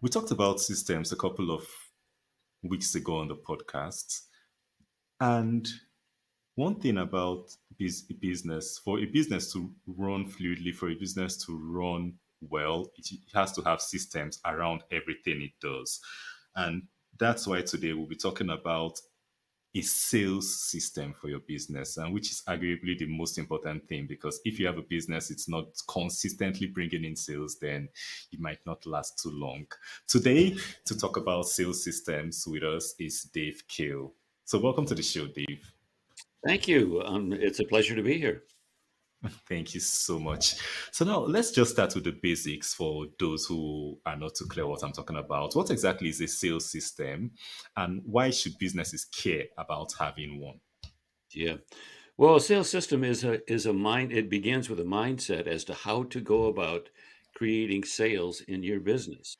We talked about systems a couple of weeks ago on the podcast. And one thing about business, for a business to run fluidly, for a business to run well, it has to have systems around everything it does. And that's why today we'll be talking about a sales system for your business, and which is arguably the most important thing, because if you have a business it's not consistently bringing in sales, then it might not last too long. Today, to talk about sales systems with us is Dave Kahle. So welcome to the show, Dave. Thank you. It's a pleasure to be here. Thank you so much. So now let's just start with the basics for those who are not too clear what I'm talking about. What exactly is a sales system, and why should businesses care about having one? Yeah. Well, a sales system is a mind. It begins with a mindset as to how to go about creating sales in your business.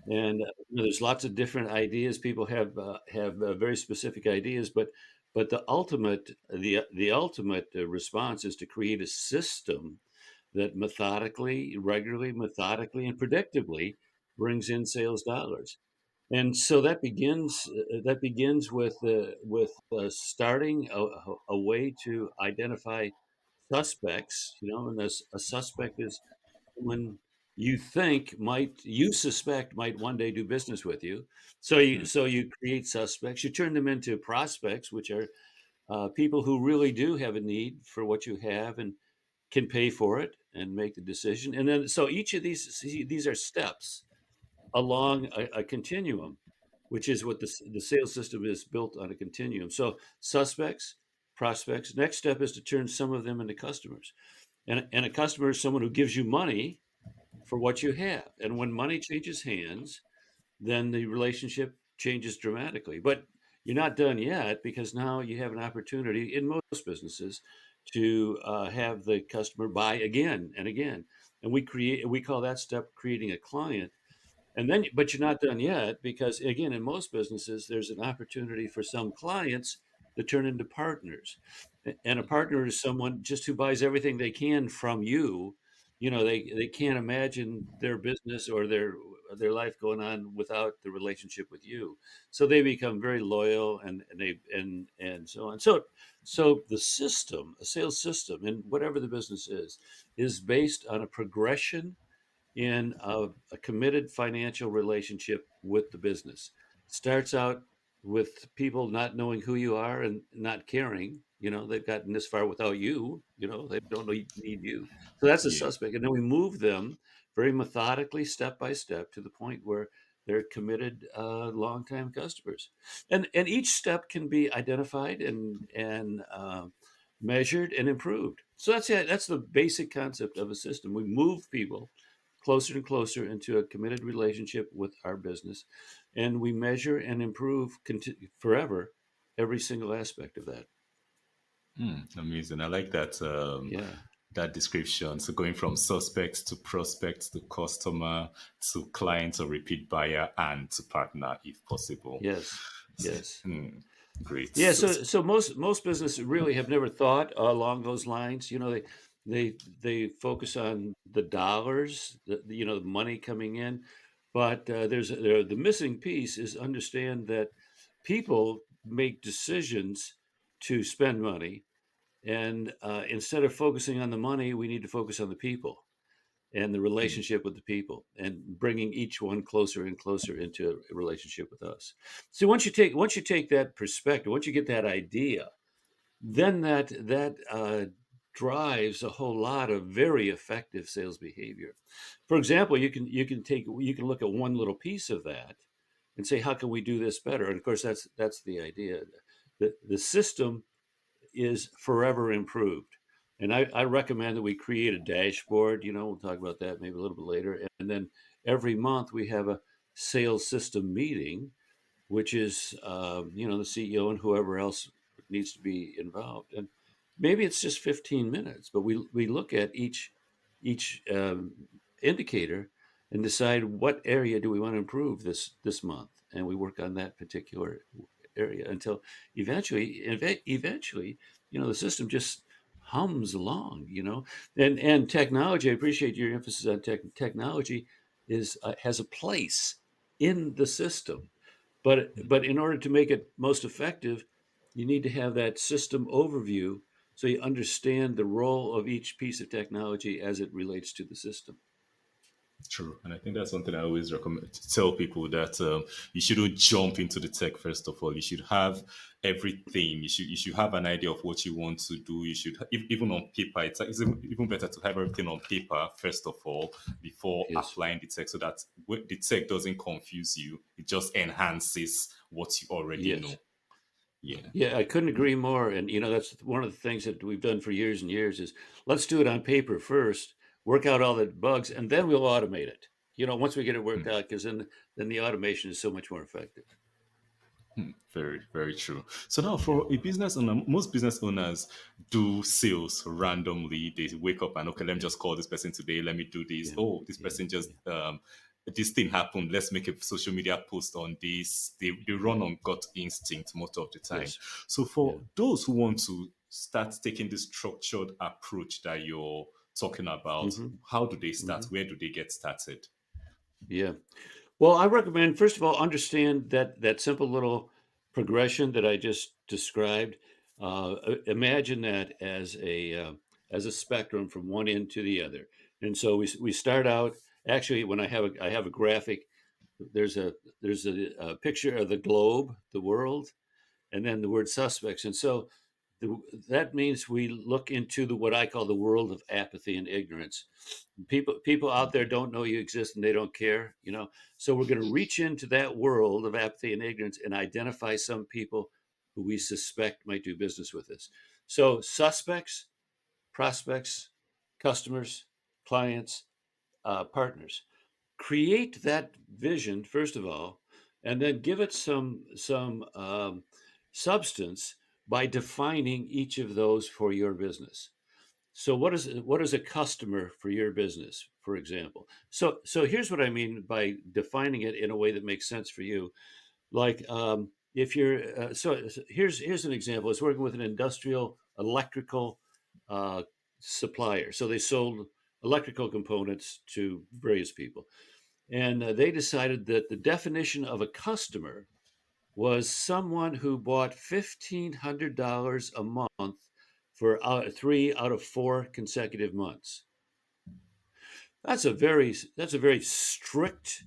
And there's lots of different ideas. People have very specific ideas, but the ultimate response is to create a system that methodically, and predictably brings in sales dollars. And so that begins with starting a way to identify suspects. And a suspect is someone you suspect might one day do business with you. So you create suspects. You turn them into prospects, which are people who really do have a need for what you have and can pay for it and make the decision. And then so each of these are steps along a continuum, which is what the sales system is built on, a continuum. So suspects, prospects. Next step is to turn some of them into customers, and a customer is someone who gives you money for what you have. And when money changes hands, then the relationship changes dramatically. But you're not done yet, because now you have an opportunity in most businesses to have the customer buy again and again. And we call that step creating a client. And then, but you're not done yet, because again, in most businesses, there's an opportunity for some clients to turn into partners. And a partner is someone just who buys everything they can from you. They can't imagine their business or their life going on without the relationship with you. So they become very loyal, and so on. So the system, a sales system, and whatever the business is based on a progression in a committed financial relationship with the business. Starts out with people not knowing who you are and not caring. They've gotten this far without you. They don't need you. So that's a Yeah. suspect. And then we move them very methodically, step by step, to the point where they're committed, long-time customers. And each step can be identified and measured and improved. So that's it. That's the basic concept of a system. We move people closer and closer into a committed relationship with our business, and we measure and improve forever every single aspect of that. Amazing. I like that Yeah. that description. So going from suspects to prospects to customer to client or repeat buyer and to partner if possible. Yes. Yes. Hmm, great. Yeah. So, So most businesses really have never thought along those lines. They focus on the dollars, the money coming in, but the missing piece is understand that people make decisions to spend money. And instead of focusing on the money, we need to focus on the people and the hmm, relationship with the people, and bringing each one closer and closer into a relationship with us. So once you take that perspective, once you get that idea, then that drives a whole lot of very effective sales behavior. For example, you can look at one little piece of that and say, how can we do this better? And of course, that's the idea. The system is forever improved. And I recommend that we create a dashboard. We'll talk about that maybe a little bit later. And then every month we have a sales system meeting, which is, the CEO and whoever else needs to be involved. And maybe it's just 15 minutes, but we look at each indicator and decide what area do we want to improve this month, and we work on that particular area until eventually, the system just hums along. And technology. I appreciate your emphasis on technology. Is has a place in the system. But in order to make it most effective, you need to have that system overview so you understand the role of each piece of technology as it relates to the system. True, and I think that's something I always recommend to tell people that you shouldn't jump into the tech first of all. You should have everything. You should have an idea of what you want to do. You should even on paper. It's even better to have everything on paper first of all before Yes. applying the tech, so that the tech doesn't confuse you. It just enhances what you already Yes. know. Yeah. Yeah, I couldn't agree more. And that's one of the things that we've done for years and years is let's do it on paper first, work out all the bugs, and then we'll automate it. Once we get it worked out, because then the automation is so much more effective. Very, very true. So now, Yeah, for a business owner, most business owners do sales randomly. They wake up and okay, let me just call this person today. Let me do this. yeah, Oh, this yeah, person just yeah, this thing happened. Let's make a social media post on this. They run yeah. on gut instinct most of the time. Yes, So yeah. for those who want to start taking this structured approach that you're talking about, Hmm. how do they start? Hmm. Where do they get started? Yeah. Well, I recommend, first of all, understand that simple little progression that I just described. Imagine that as a spectrum from one end to the other. And so we start out. Actually, when I have a graphic, there's a picture of the globe, the world, and then the word suspects. And so that means we look into what I call the world of apathy and ignorance. People out there don't know you exist and they don't care. So we're going to reach into that world of apathy and ignorance and identify some people who we suspect might do business with us. So suspects, prospects, customers, clients, partners. Create that vision first of all, and then give it some substance by defining each of those for your business. So what is a customer for your business, for example? So here's what I mean by defining it in a way that makes sense for you. Like if you're so here's an example. It's working with an industrial electrical uh, supplier. So they sold electrical components to various people, and they decided that the definition of a customer was someone who bought $1,500 a month for 3 out of 4 consecutive months. That's a very strict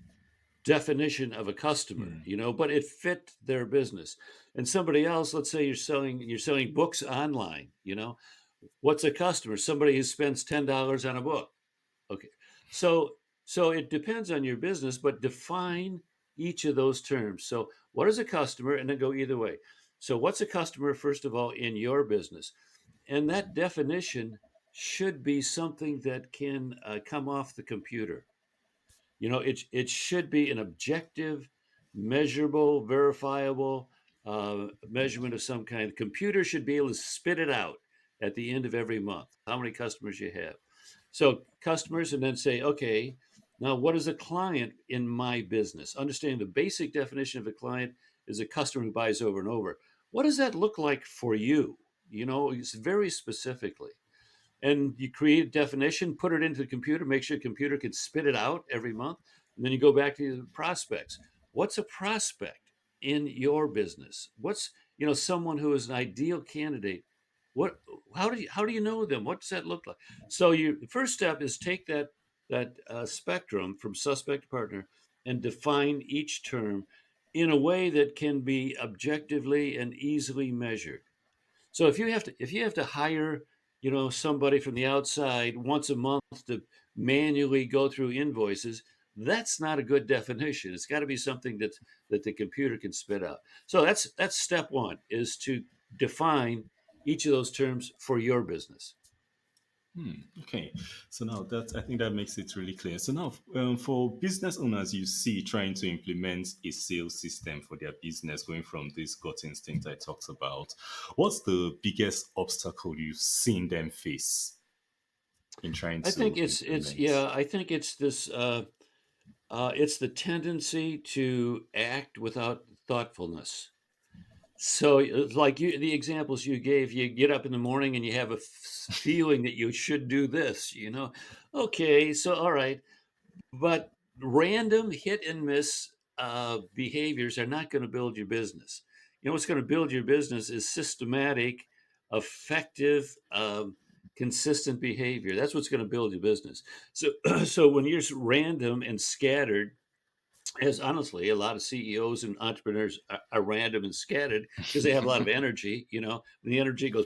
definition of a customer, but it fit their business. And somebody else, let's say you're selling books online. What's a customer? Somebody who spends $10 on a book. Okay. So so it depends on your business, but define each of those terms. So what is a customer? And then go either way. So what's a customer, first of all, in your business? And that definition should be something that can come off the computer. It should be an objective, measurable, verifiable measurement of some kind. The computer should be able to spit it out at the end of every month, how many customers you have. So customers, and then say, okay, now what is a client in my business? Understanding the basic definition of a client is a customer who buys over and over. What does that look like for you? It's very specifically, and you create a definition, put it into the computer, make sure the computer can spit it out every month, and then you go back to the prospects. What's a prospect in your business? What's someone who is an ideal candidate? What how do you know them? What does that look like? So the first step is take that spectrum from suspect to partner and define each term in a way that can be objectively and easily measured. So if you have to hire, somebody from the outside once a month to manually go through invoices, that's not a good definition. It's got to be something that the computer can spit out. So that's step one, is to define each of those terms for your business. Okay, so now that I think that makes it really clear. So now, for business owners, you see trying to implement a sales system for their business, going from this gut instinct I talked about. What's the biggest obstacle you've seen them face in trying I think to it's implement? yeah, I think it's this it's the tendency to act without thoughtfulness. So, it's like the examples you gave, you get up in the morning and you have a feeling that you should do this. Okay, so all right, but random hit and miss behaviors are not going to build your business. You know what's going to build your business is systematic, effective, consistent behavior. That's what's going to build your business. So, so when you're random and scattered, as honestly, a lot of CEOs and entrepreneurs are random and scattered because they have a lot of energy. You know, when the energy goes,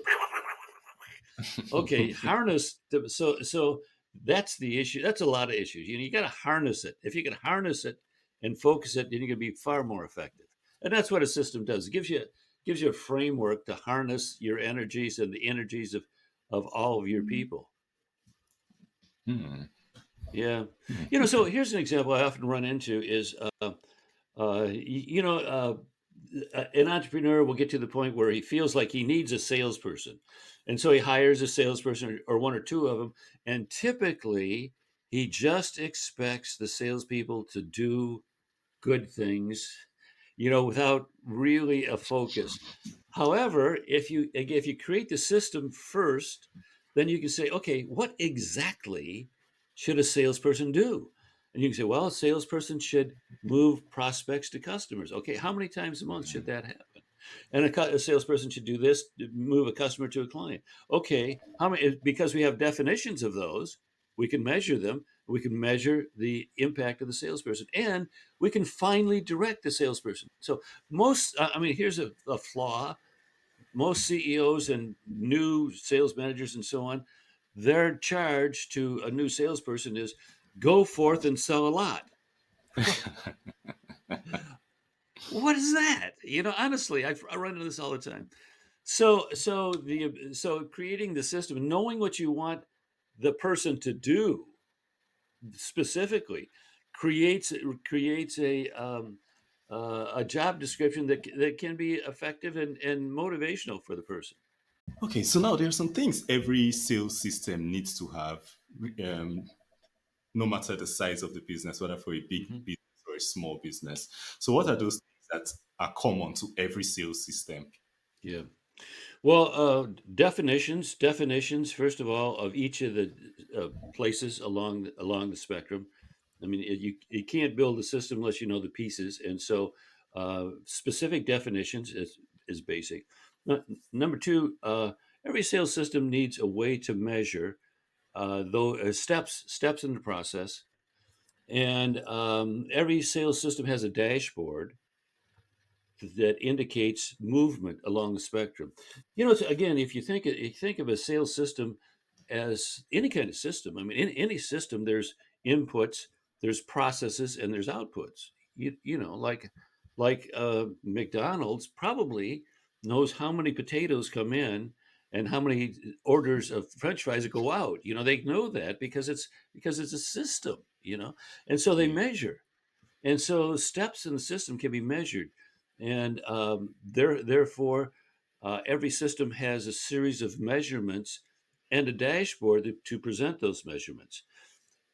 okay, harness. So that's the issue. That's a lot of issues. You know, you got to harness it. If you can harness it and focus it, then you're going to be far more effective. And that's what a system does. It gives you a framework to harness your energies and the energies of all of your people. Hmm. Yeah. Hmm. You know, so Okay. here's an example I often run into is, you know, an entrepreneur will get to the point where he feels like he needs a salesperson. And so he hires a salesperson or one or two of them. And typically he just expects the salespeople to do good things, you know, without really a focus. However, if you create the system first, then you can say, okay, what exactly should a salesperson do? And you can say, well, a salesperson should move prospects to customers. Okay, how many times a month should that happen? And a salesperson should do this, move a customer to a client. Okay, how many? Because we have definitions of those, we can measure them. We can measure the impact of the salesperson, and we can finally direct the salesperson. So I mean, here's a flaw. Most CEOs and new sales managers and so on, their charge to a new salesperson is go forth and sell a lot. What is that? You know, honestly, I run into this all the time. So creating the system, knowing what you want the person to do specifically, creates creates a job description that can be effective and motivational for the person. Okay, so now there are some things every sales system needs to have, um, no matter the size of the business, whether for a big Mhm. business or a small business. So, what are those things that are common to every sales system? Yeah. Well, definitions. First of all, of each of the places along the spectrum. I mean, you can't build a system unless you know the pieces, and so specific definitions is basic. Number two, every sales system needs a way to measure though steps in the process, and every sales system has a dashboard that indicates movement along the spectrum. You know, again, if you think of a sales system as any kind of system, I mean, in any system, there's inputs, there's processes, and there's outputs. You know, like McDonald's probably knows how many potatoes come in and how many orders of French fries go out. You know, they know that because it's a system. You know, and so they Yeah. measure, and so steps in the system can be measured, and therefore, every system has a series of measurements and a dashboard to present those measurements.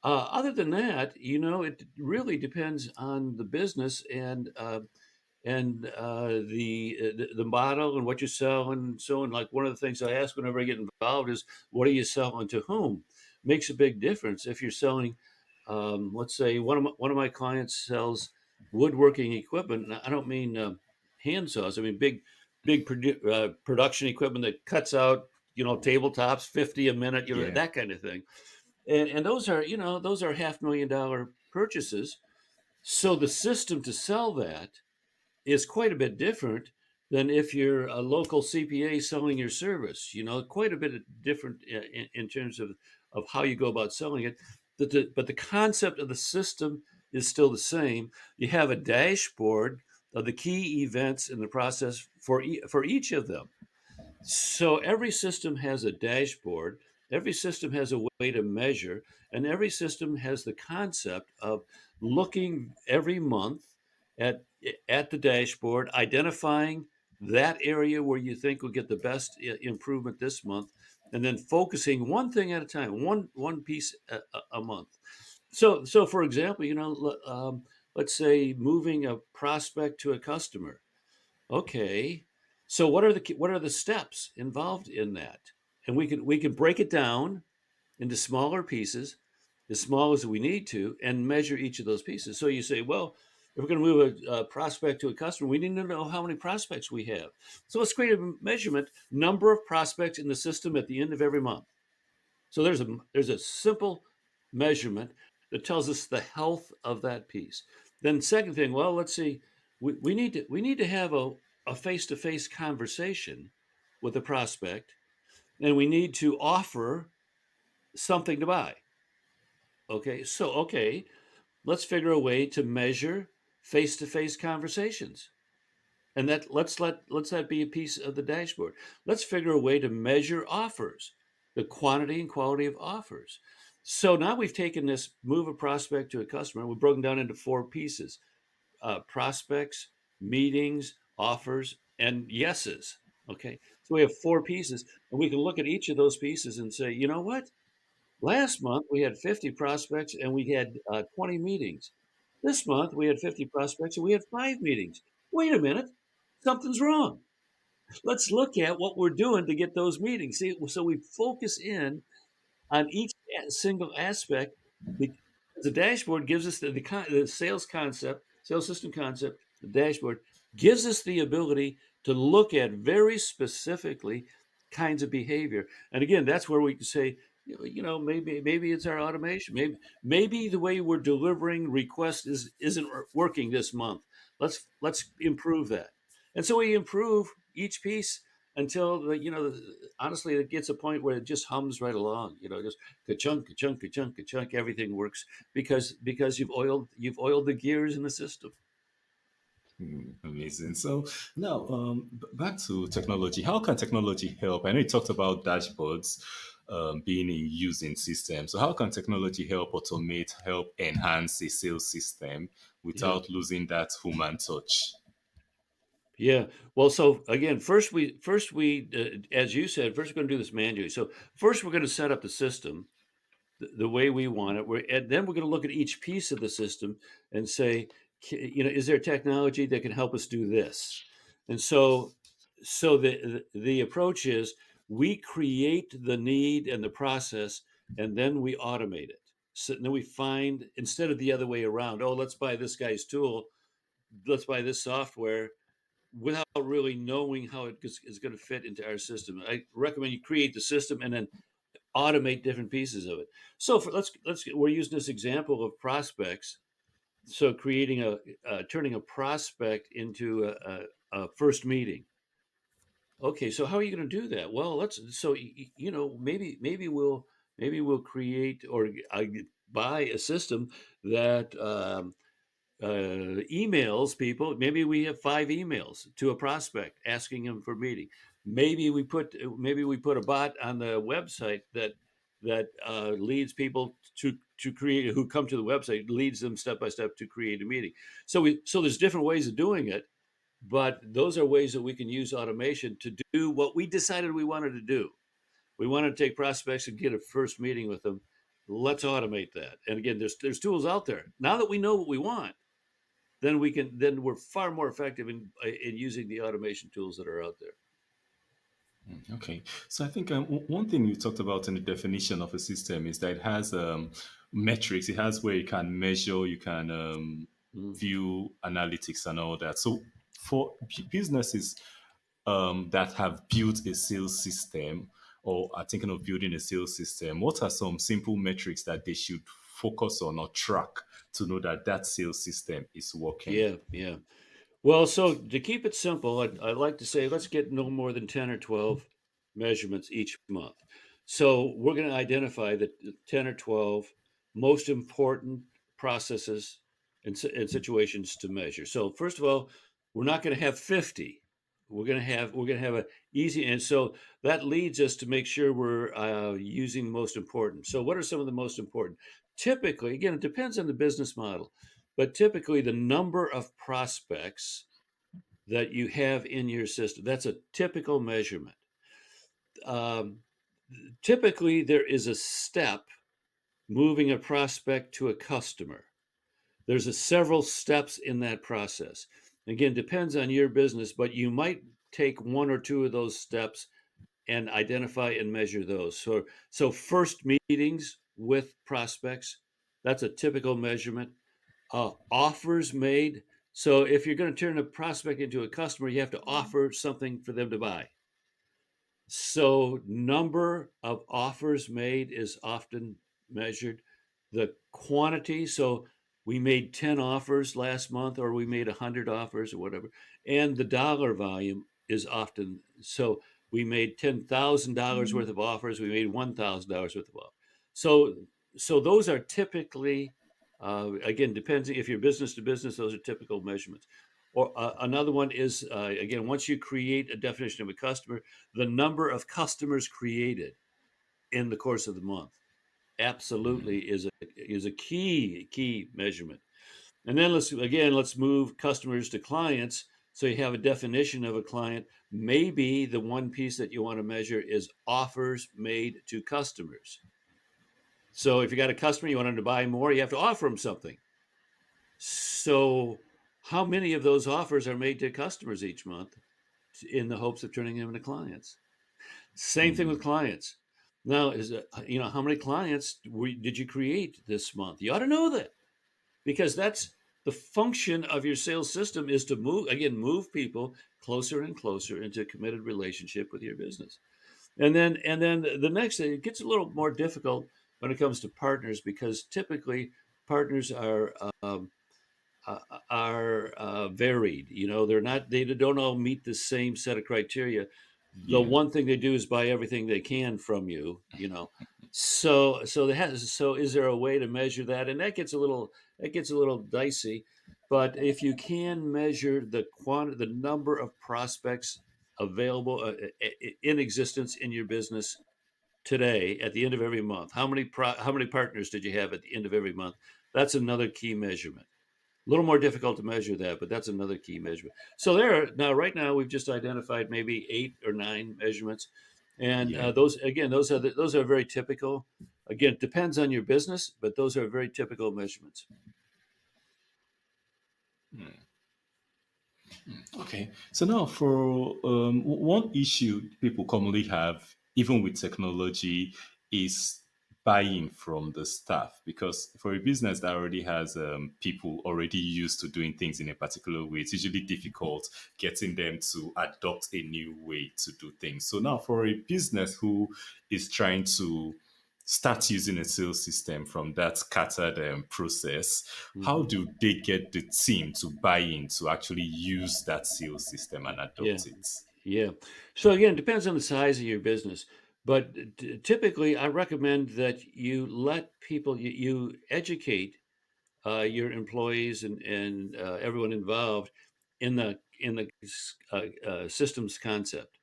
Other than that, you know, it really depends on the business and the model and what you sell and so on. Like one of the things I ask whenever I get involved is, what are you selling to whom? Makes a big difference if you're selling. Let's say one of my clients sells woodworking equipment. And I don't mean hand saws. I mean big production equipment that cuts out, you know, tabletops 50 a minute, you know, Yeah. that kind of thing. And those are, you know, those are $500,000 purchases. So the system to sell that is quite a bit different than if you're a local CPA selling your service. You know, quite a bit different in terms of how you go about selling it. But the concept of the system is still the same. You have a dashboard of the key events in the process for each of them. So every system has a dashboard, every system has a way to measure, and every system has the concept of looking every month at at the dashboard, identifying that area where you think will get the best improvement this month, and then focusing one thing at a time, one piece a month. So for example, you know, let's say moving a prospect to a customer. Okay. So what are the steps involved in that? And we can break it down into smaller pieces, as small as we need to, and measure each of those pieces. So you say, well, If we're going to move a prospect to a customer, we need to know how many prospects we have. So let's create a measurement: number of prospects in the system at the end of every month. So there's a simple measurement that tells us the health of that piece. Then second thing, well, let's see, we need to have a face-to-face conversation with a prospect, and we need to offer something to buy. Okay, let's figure a way to measure face-to-face conversations. And let's that be a piece of the dashboard. Let's figure a way to measure offers, the quantity and quality of offers. So now we've taken this move a prospect to a customer. We've broken down into four pieces: prospects, meetings, offers, and yeses. Okay, so we have four pieces, and we can look at each of those pieces and say, you know what? Last month we had 50 prospects and we had 20 meetings. This month we had 50 prospects and we had 5 meetings. Wait a minute, something's wrong. Let's look at what we're doing to get those meetings. See, so we focus in on each single aspect. The dashboard gives us the sales concept, sales system concept. The dashboard gives us the ability to look at very specifically kinds of behavior. And again, that's where we can say, maybe it's our automation. Maybe the way we're delivering requests isn't working this month. Let's improve that. And so we improve each piece until honestly, it gets a point where it just hums right along. Just ka-chunk, ka-chunk, ka-chunk, ka-chunk. Everything works because you've oiled the gears in the system. Amazing. So now, back to technology. How can technology help? I know you talked about dashboards being in use in systems. So how can technology help automate, help enhance a sales system Yeah. without losing that human touch? Yeah. Well, so again, first we as you said, first we're going to do this manually. So first we're going to set up the system the way we want it. And then we're going to look at each piece of the system and say, is there technology that can help us do this? And so the approach is we create the need and the process, and then we automate it. So then we find, instead of the other way around, oh, let's buy this guy's tool, let's buy this software without really knowing how it is going to fit into our system. I recommend you create the system and then automate different pieces of it. So we're using this example of prospects. So creating turning a prospect into a first meeting. Okay, so how are you going to do that? Well, maybe we'll create or buy a system that emails people. Maybe we have 5 emails to a prospect asking them for a meeting. Maybe we put a bot on the website that leads people to create, who come to the website, leads them step by step to create a meeting. So there's different ways of doing it, but those are ways that we can use automation to do what we decided we wanted to do. We want to take prospects and get a first meeting with them. Let's automate that. And again, there's tools out there now that we know what we want. Then we're far more effective in using the automation tools that are out there. Okay, so I think one thing you talked about in the definition of a system is that it has metrics. It has where you can measure, you can Mm. view analytics and all that. So for businesses that have built a sales system or are thinking of building a sales system, what are some simple metrics that they should focus on or track to know that that sales system is working? Yeah, yeah. Well, so to keep it simple, I'd like to say let's get no more than 10 or 12 measurements each month. So we're going to identify the 10 or 12 most important processes and situations to measure. So first of all, we're not going to have 50. We're going to have a easy, and so that leads us to make sure we're using the most important. So what are some of the most important? Typically, again, it depends on the business model, but typically the number of prospects that you have in your system. That's a typical measurement. Um, Typically, there is a step moving a prospect to a customer. There's several steps in that process. Again, depends on your business, but you might take one or two of those steps and identify and measure those. So first meetings with prospects, that's a typical measurement. Offers made. So if you're going to turn a prospect into a customer, you have to offer something for them to buy. So number of offers made is often measured. The quantity, so we made 10 offers last month, or we made 100 offers or whatever. And the dollar volume is often, so we made $10,000 worth of offers, we made $1,000 worth of offers. So, so those are typically, again, depends if you're business to business, those are typical measurements. Or another one is, again, once you create a definition of a customer, the number of customers created in the course of the month absolutely is a key measurement. And then let's move customers to clients. So you have a definition of a client. Maybe the one piece that you want to measure is offers made to customers. So if you got a customer, you want them to buy more, you have to offer them something. So how many of those offers are made to customers each month in the hopes of turning them into clients? Same thing with clients. Now, how many clients did you create this month? You ought to know that, because that's the function of your sales system, is to move people closer and closer into a committed relationship with your business. And then the next thing, it gets a little more difficult when it comes to partners, because typically partners are varied. They don't all meet the same set of criteria. The Yeah. one thing they do is buy everything they can from you. So is there a way to measure that? And that gets a little dicey. But if you can measure the number of prospects available, in existence in your business today at the end of every month, how many partners did you have at the end of every month? That's another key measurement. A little more difficult to measure that, but that's another key measurement. So right now we've just identified maybe 8 or 9 measurements, and Yeah. those are very typical. Again, it depends on your business, but those are very typical measurements. Okay. So now for one issue people commonly have, even with technology, is buying from the staff. Because for a business that already has people already used to doing things in a particular way, it's usually difficult getting them to adopt a new way to do things. So now for a business who is trying to start using a sales system from that scattered process, how Hmm. do they get the team to buy in to actually use that sales system and Yeah, adopt it? yeah. So again, it depends on the size of your business, but typically, I recommend that you let people you educate your employees and everyone involved in the systems concept.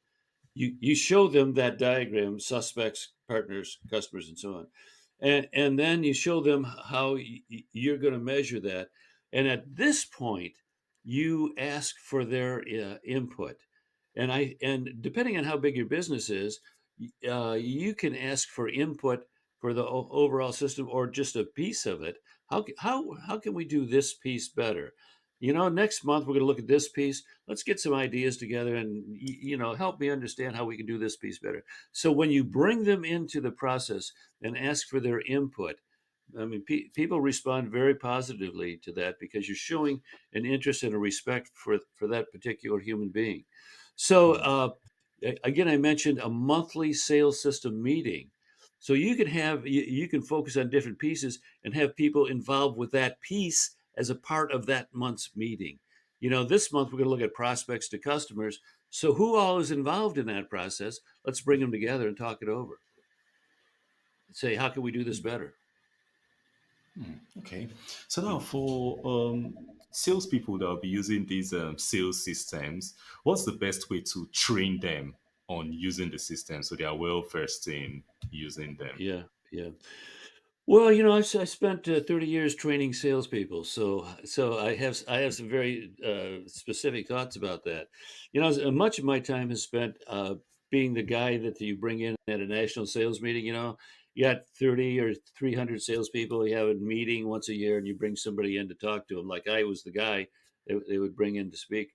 You show them that diagram: suspects, partners, customers, and so on, and then you show them how you're going to measure that. And at this point, you ask for their input. And depending on how big your business is, you can ask for input for the overall system, or just a piece of it. How can we do this piece better? Next month we're going to look at this piece. Let's get some ideas together, and help me understand how we can do this piece better. So when you bring them into the process and ask for their input, I mean, people respond very positively to that, because you're showing an interest and a respect for that particular human being. So again, I mentioned a monthly sales system meeting. So you can focus on different pieces and have people involved with that piece as a part of that month's meeting. This month we're going to look at prospects to customers. So who all is involved in that process? Let's bring them together and talk it over. Say, how can we do this better? Okay. So now Yeah. for salespeople that will be using these sales systems, what's the best way to train them on using the system so they are well versed in using them? Yeah, yeah. Well, I spent 30 years training salespeople, so I have some very specific thoughts about that. Much of my time is spent being the guy that you bring in at a national sales meeting. You got 30 or 300 salespeople. You have a meeting once a year, and you bring somebody in to talk to them. Like I was the guy they would bring in to speak.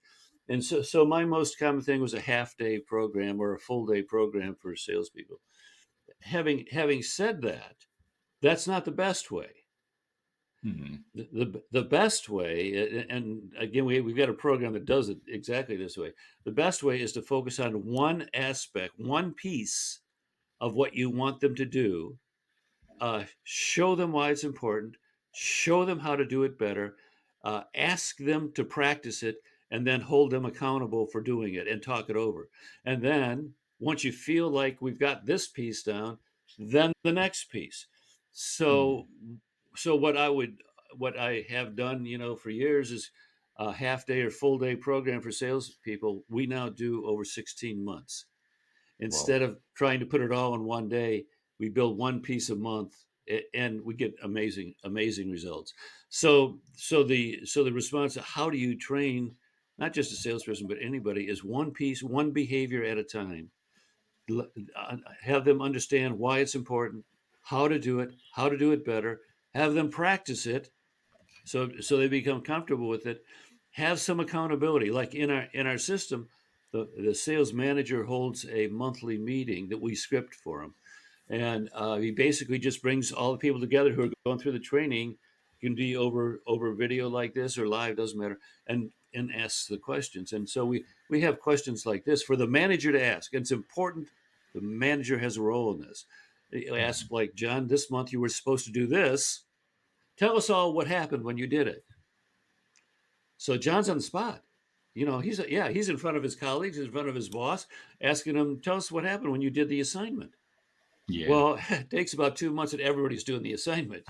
And so my most common thing was a half day program or a full day program for salespeople. Having said that, that's not the best way. Mm. The best way, and again, we've got a program that does it exactly this way. The best way is to focus on one aspect, one piece of what you want them to do, show them why it's important, show them how to do it better, ask them to practice it, and then hold them accountable for doing it and talk it over. And then once you feel like we've got this piece down, then the next piece. Mm. So, so what I have done, for years is a half day or full day program for salespeople. We now do over 16 months. Wow. Instead of trying to put it all in one day, we build one piece a month, and we get amazing results. So the response to how do you train not just a salesperson but anybody is one piece, one behavior at a time. Have them understand why it's important, how to do it better, have them practice it so they become comfortable with it. Have some accountability, like in our system, the sales manager holds a monthly meeting that we script for him, and he basically just brings all the people together who are going through the training. Can be over video like this or live, doesn't matter, and asks the questions. And so we have questions like this for the manager to ask. It's important. The manager has a role in this. You ask, like, John, this month you were supposed to do this. Tell us all what happened when you did it. So John's on the spot. He's in front of his colleagues, in front of his boss, asking him, "Tell us what happened when you did the assignment." Yeah. Well, it takes about 2 months that everybody's doing the assignment.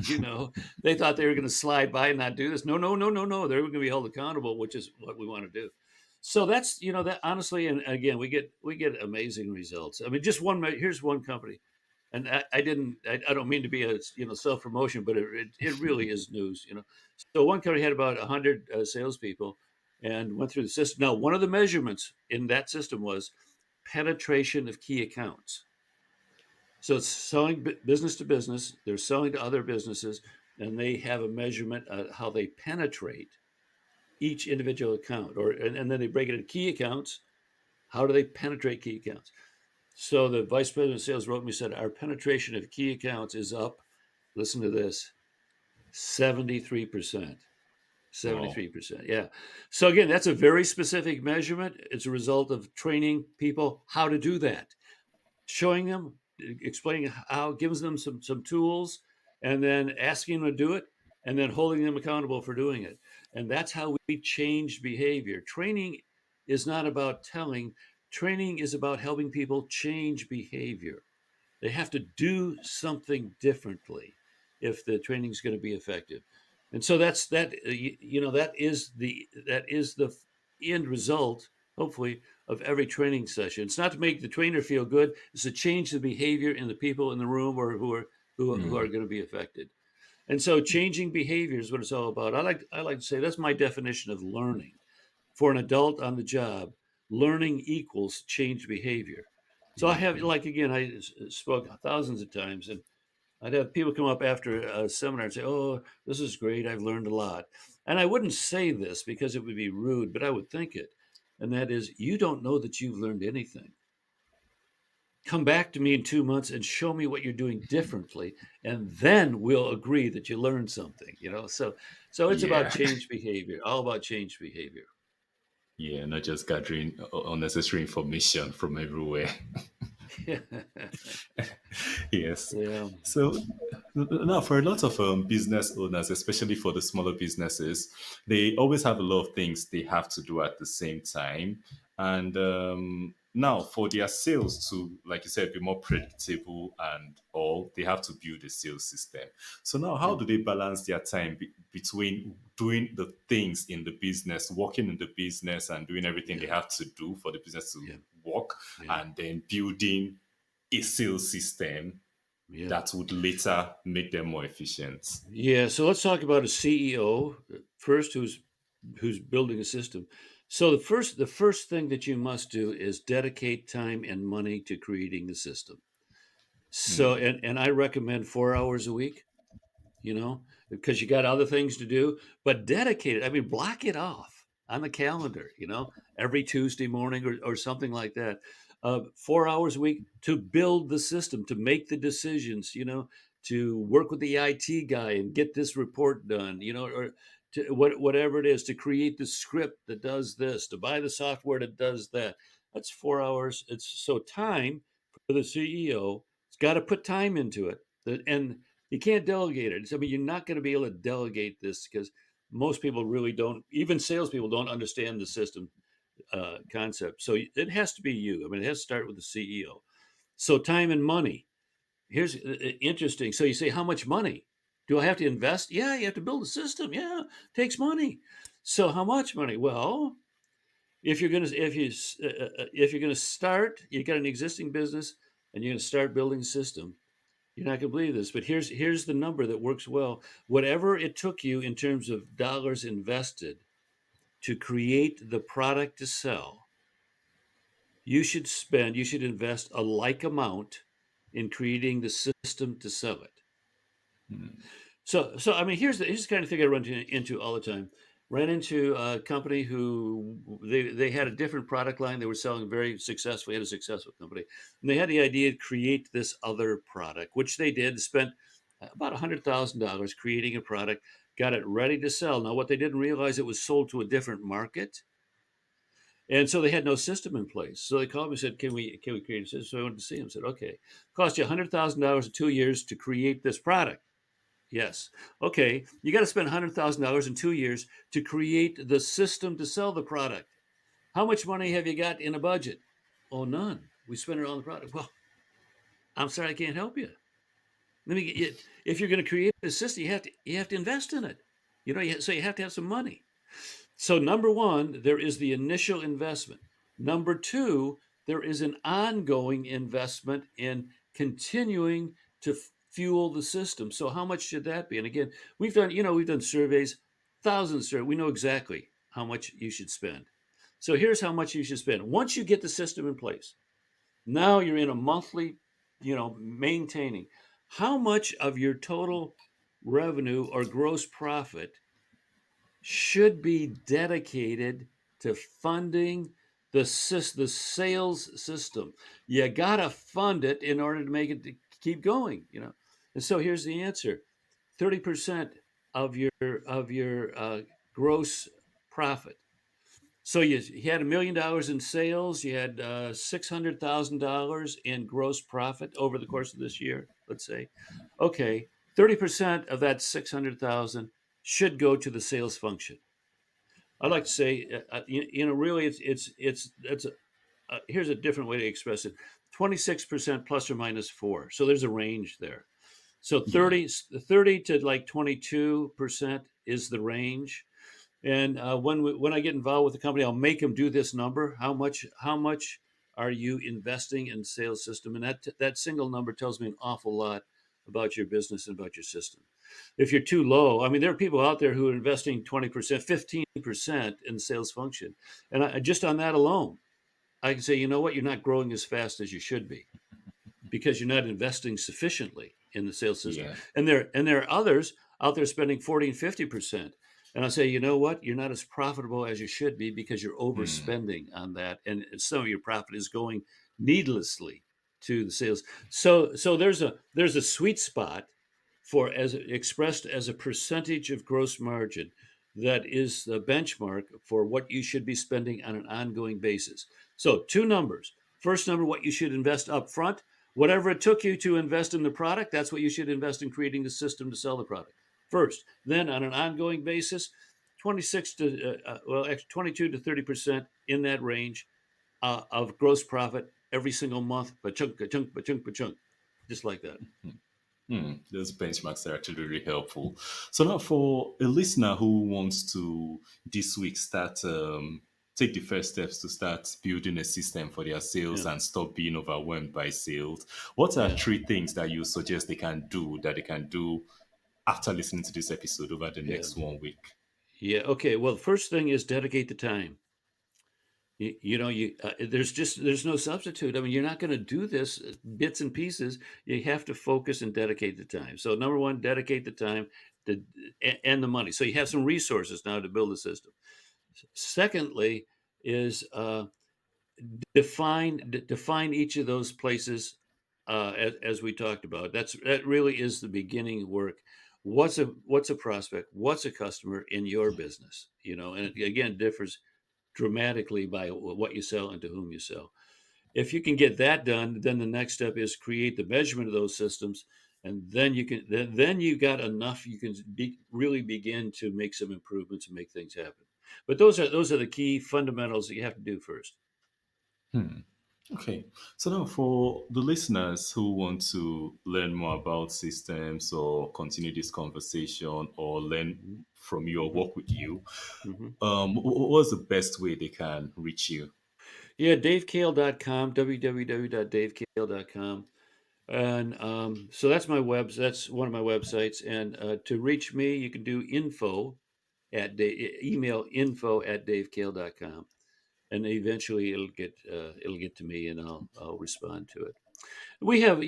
They thought they were going to slide by and not do this. No, no, no, no, no. They're going to be held accountable, which is what we want to do. So that's that honestly, and again, we get amazing results. I mean, just here's one company, and I don't mean to be a self promotion, but it really is news. So one company had about 100 salespeople and went through the system. Now, one of the measurements in that system was penetration of key accounts. So it's selling business to business. They're selling to other businesses, and they have a measurement of how they penetrate each individual account, and then they break it into key accounts. How do they penetrate key accounts? So the vice president of sales wrote me and said our penetration of key accounts is up. Listen to this: 73%. Wow. 73%. Yeah. So again, that's a very specific measurement. It's a result of training people how to do that, showing them, explaining how, gives them some tools, and then asking them to do it, and then holding them accountable for doing it. And that's how we change behavior. Training is not about telling. Training is about helping people change behavior. They have to do something differently if the training is going to be effective. And so that's that. That is the end result, hopefully, of every training session. It's not to make the trainer feel good; it's to change the behavior in the people in the room or who are Mm. going to be affected. And so, changing behavior is what it's all about. I like to say that's my definition of learning for an adult on the job. Learning equals change behavior. So I have, Yeah. like, again, I spoke thousands of times, and I'd have people come up after a seminar and say, "Oh, this is great. I've learned a lot." And I wouldn't say this because it would be rude, but I would think it. And that is, you don't know that you've learned anything. Come back to me in 2 months and show me what you're doing differently, and then we'll agree that you learned something. So it's about Yeah. change behavior, all about change behavior. Yeah. Not just gathering unnecessary information from everywhere. Yes. Yeah, So now, for a lot of business owners, especially for the smaller businesses, they always have a lot of things they have to do at the same time. And now, for their sales to, like you said, be more predictable and all, they have to build a sales system. So now, how yeah, do they balance their time between doing the things in the business, working in the business, and doing everything they yeah, have to do for the business to yeah, work, yeah, and then building a sales system yeah. that would later make them more efficient? Yeah, so let's talk about a CEO first, who's building a system. So the first thing that you must do is dedicate time and money to creating the system. So Hmm. and I recommend 4 hours a week, because you got other things to do, but dedicate it. I mean, block it off on the calendar, every Tuesday morning or something like that. 4 hours a week to build the system, to make the decisions, to work with the IT guy and get this report done, or whatever it is, to create the script that does this, to buy the software that does that. That's 4 hours. It's so time for the CEO. It's got to put time into it, and you can't delegate it. I mean, you're not going to be able to delegate this because most people really don't. Even salespeople don't understand the system concept. So it has to be you. I mean, it has to start with the CEO. So time and money. Here's interesting. So you say, how much money do I have to invest? Yeah, you have to build a system. Yeah, it takes money. So how much money? Well, if you're gonna start, you got an existing business and you're gonna start building a system. You're not gonna believe this, but here's the number that works well. Whatever it took you in terms of dollars invested to create the product to sell, you should invest a like amount in creating the system to sell it. Mm. So I mean, here's the kind of thing I run into all the time. Ran into a company who they had a different product line. They were selling very successfully, had a successful company, and they had the idea to create this other product, which they did. Spent about $100,000 creating a product, got it ready to sell. Now, what they didn't realize, it was sold to a different market, and so they had no system in place. So they called me and said, "Can we create a system?" So I went to see them. Said, "Okay, cost you $100,000 in 2 years to create this product." Yes. Okay. You got to spend $100,000 in 2 years to create the system to sell the product. How much money have you got in a budget? Oh, none. We spent it on the product. Well, I'm sorry, I can't help you. Let me get you. If you're going to create a system, you have to invest in it. So you have to have some money. So, number one, there is the initial investment. Number two, there is an ongoing investment in continuing to fuel the system. So, how much should that be? And again, we've done surveys, thousands of surveys. We know exactly how much you should spend. So, here's how much you should spend. Once you get the system in place, now you're in a monthly, maintaining. How much of your total revenue or gross profit should be dedicated to funding the sales system? You got to fund it in order to make it to keep going. And so here's the answer: 30% of your gross profit. So you had $1 million in sales. You had $600,000 in gross profit over the course of this year. Let's say, okay, 30% of that 600,000 should go to the sales function. I like to say, really, here's a different way to express it: 26% plus or minus four. So there's a range there. So Yeah. 30 to like 22% is the range. And when I get involved with the company, I'll make them do this number. How much are you investing in sales system? And that single number tells me an awful lot about your business and about your system. If you're too low, I mean, there are people out there who are investing 20%, 15% in sales function, and just on that alone, I can say, you know what, you're not growing as fast as you should be because you're not investing sufficiently in the sales system. Yeah. And there are others out there spending 40 and 50%. And I say, you know what? You're not as profitable as you should be because you're Mm. overspending on that. And some of your profit is going needlessly to the sales. So there's a sweet spot for, as expressed as a percentage of gross margin, that is the benchmark for what you should be spending on an ongoing basis. So two numbers. First number, what you should invest up front. Whatever it took you to invest in the product, that's what you should invest in creating the system to sell the product first. Then, on an ongoing basis, 22 to 30% in that range of gross profit every single month, ba-chunk, ba-chunk, ba-chunk, ba-chunk, just like that. Those benchmarks are actually really helpful. So now, for a listener who wants to this week start take the first steps to start building a system for their sales Yeah, and stop being overwhelmed by sales, what are yeah, three things that you suggest they can do after listening to this episode over the yeah, next 1 week? yeah. Okay. Well, the first thing is dedicate the time. There's no substitute. I mean, you're not going to do this bits and pieces. You have to focus and dedicate the time. So number one, dedicate the time to, and the money. So you have some resources now to build a system. Secondly, is define each of those places as we talked about. That really is the beginning work. What's a prospect? What's a customer in your business? You know, and it, again, differs dramatically by what you sell and to whom you sell. If you can get that done, then the next step is create the measurement of those systems, and then then you got enough. You can really begin to make some improvements and make things happen. But those are the key fundamentals that you have to do first. Hmm. Okay. So now for the listeners who want to learn more about systems or continue this conversation or learn Mhm. from you or Mhm. work with you, Mhm. what's the best way they can reach you? Yeah, davekale.com, www.davekale.com. And so that's my webs. That's one of my websites. And to reach me, you can do email info@davekale.com, and eventually it'll get to me, and I'll respond to it. We have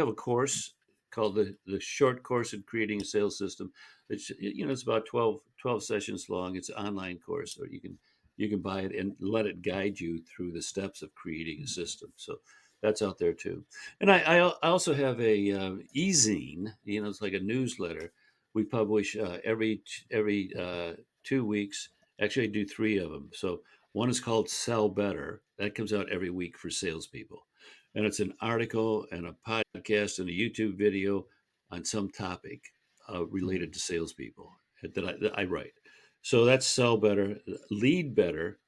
a course called the short course in creating a sales system. It's about 12 sessions long. It's an online course, so you can buy it and let it guide you through the steps of creating a system. So that's out there too. And I also have a e-zine. It's like a newsletter. We publish every 2 weeks. Actually, I do three of them. So one is called Sell Better. That comes out every week for salespeople, and it's an article and a podcast and a YouTube video on some topic related to salespeople that I write. So that's Sell Better, Lead Better,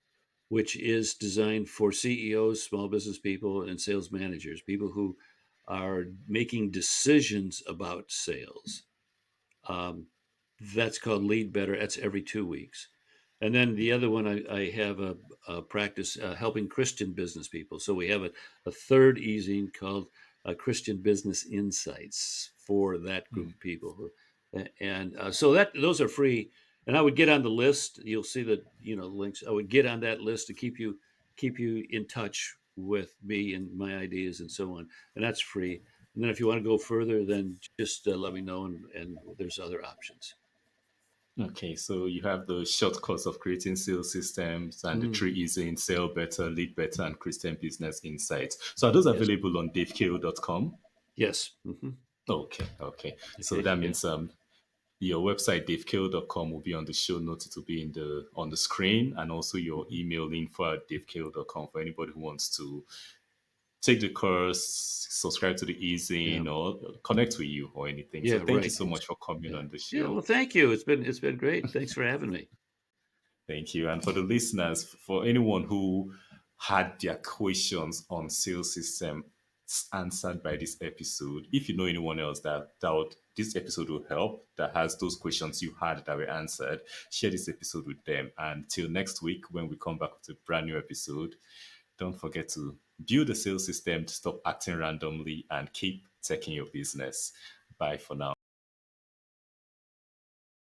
which is designed for CEOs, small business people, and sales managers, people who are making decisions about sales. Um, that's called Lead Better. That's every 2 weeks. And then the other one, I have a practice helping Christian business people. So we have a third easing called Christian Business Insights for that group of people. And so those are free. And I would get on the list. You'll see the links. I would get on that list to keep you in touch with me and my ideas and so on. And that's free. And then if you want to go further, then just let me know, and there's other options. Okay, so you have the shortcuts of creating sales systems and the Mm, three easy in sell better, lead better, and Christian business insights. So are those yes. available on davekale.com? Yes. Okay, okay. So Okay. that Yeah. means your website davekale.com will be on the show notes. It will be in the on the screen, and also your Mhm. email info@davekale.com for anybody who wants to take the course, subscribe to the Yeah. easing, or connect with you or anything. So Yeah. thank you Right. so much for coming Yeah. on the Yeah. show. Well, thank you. It's been great. Thanks for having me. Thank you. And for the listeners, for anyone who had their questions on sales system answered by this episode, if you know anyone else this episode will help, that has those questions you had that were answered, share this episode with them. And till next week, when we come back with a brand new episode, don't forget to build a sales system to stop acting randomly and keep taking your business. Bye for now.